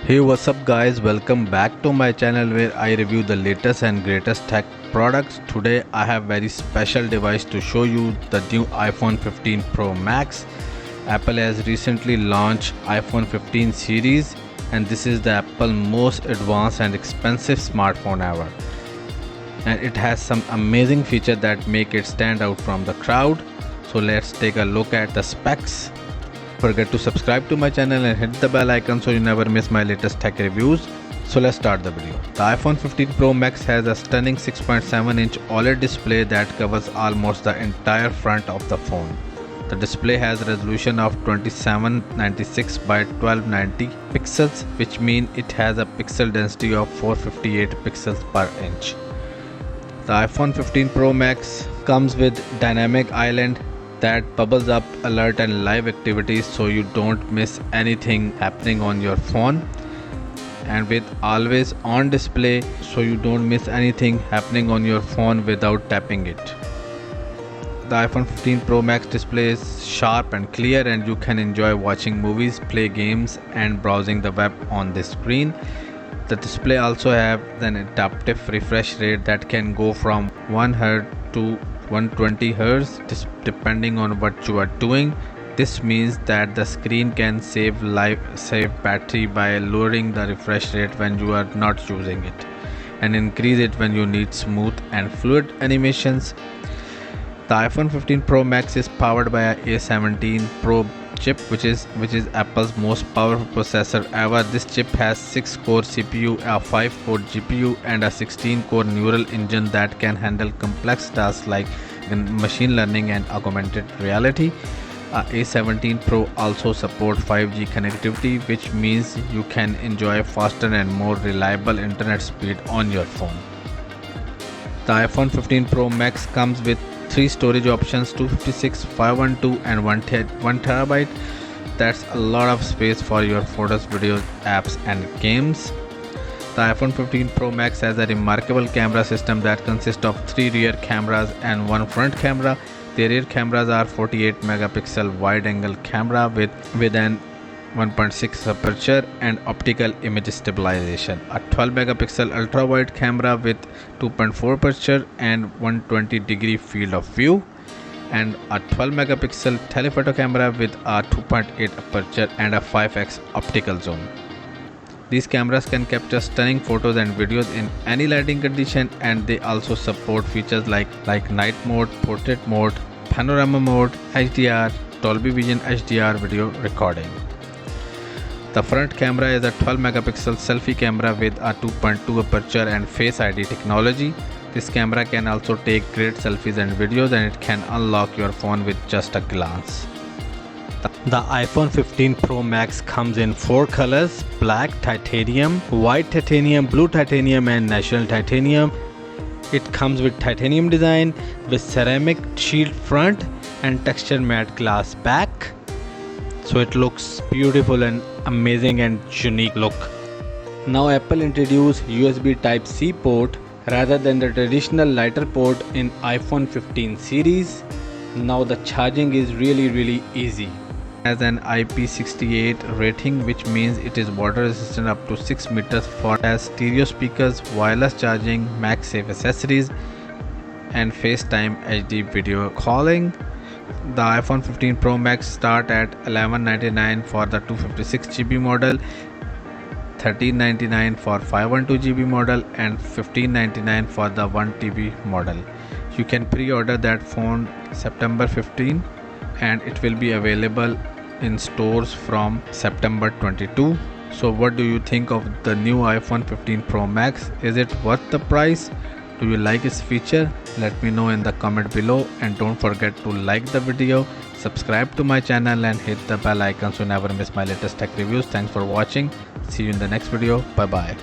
Hey, what's up guys, welcome back to my channel where I review the latest and greatest tech products. Today I have very special device to show you, the new iPhone 15 Pro Max. Apple has recently launched iPhone 15 series and this is the Apple most advanced and expensive smartphone ever. And it has some amazing features that make it stand out from the crowd. So let's take a look at the specs. Don't forget to subscribe to my channel and hit the bell icon so you never miss my latest tech reviews. So let's start the video. The iPhone 15 Pro Max has a stunning 6.7-inch OLED display that covers almost the entire front of the phone. The display has a resolution of 2796 by 1290 pixels, which means it has a pixel density of 458 pixels per inch. The iPhone 15 Pro Max comes with dynamic island that bubbles up alert and live activities so you don't miss anything happening on your phone, and with always on display so you don't miss anything happening on your phone without tapping it. The iPhone 15 Pro Max display is sharp and clear and you can enjoy watching movies, play games and browsing the web on this screen. The display also have an adaptive refresh rate that can go from 1 Hz to 120 Hz depending on what you are doing. This means that the screen can save battery by lowering the refresh rate when you are not using it and increase it when you need smooth and fluid animations. The iPhone 15 Pro Max is powered by a A17 Pro chip, which is Apple's most powerful processor ever. This chip has 6-core CPU, a 5-core GPU and a 16-core neural engine that can handle complex tasks like machine learning and augmented reality. A17 Pro also supports 5G connectivity, which means you can enjoy faster and more reliable internet speed on your phone. The iPhone 15 Pro Max comes with 3 storage options, 256, 512 and 1 TB. That's a lot of space for your photos, videos, apps and games. The iPhone 15 Pro Max has a remarkable camera system that consists of 3 rear cameras and 1 front camera. The rear cameras are 48 megapixel wide angle camera with an 1.6 aperture and optical image stabilization, a 12 megapixel ultra wide camera with 2.4 aperture and 120-degree field of view, and a 12 megapixel telephoto camera with a 2.8 aperture and a 5x optical zoom. These cameras can capture stunning photos and videos in any lighting condition, and they also support features like night mode, portrait mode, panorama mode, HDR, Dolby Vision HDR video recording. The front camera is a 12 megapixel selfie camera with a 2.2 aperture and Face ID technology. This camera can also take great selfies and videos, and it can unlock your phone with just a glance. The iPhone 15 Pro Max comes in 4 colors: black, titanium, white titanium, blue titanium and natural titanium. It comes with titanium design with ceramic shield front and texture matte glass back. So it looks beautiful and amazing and unique look. Now Apple introduced USB Type-C port rather than the traditional lighter port in iPhone 15 series. Now the charging is really easy. It has an IP68 rating, which means it is water resistant up to 6 meters. Has stereo speakers, wireless charging, MagSafe accessories and FaceTime HD video calling. The iPhone 15 Pro Max start at $1199 for the 256GB model, $1399 for 512GB model and $1599 for the 1TB model. You can pre-order that phone September 15 and it will be available in stores from September 22. So what do you think of the new iPhone 15 Pro Max? Is it worth the price? Do you like its feature? Let me know in the comment below, and don't forget to like the video, subscribe to my channel and hit the bell icon so you never miss my latest tech reviews. Thanks for watching. See you in the next video. Bye bye.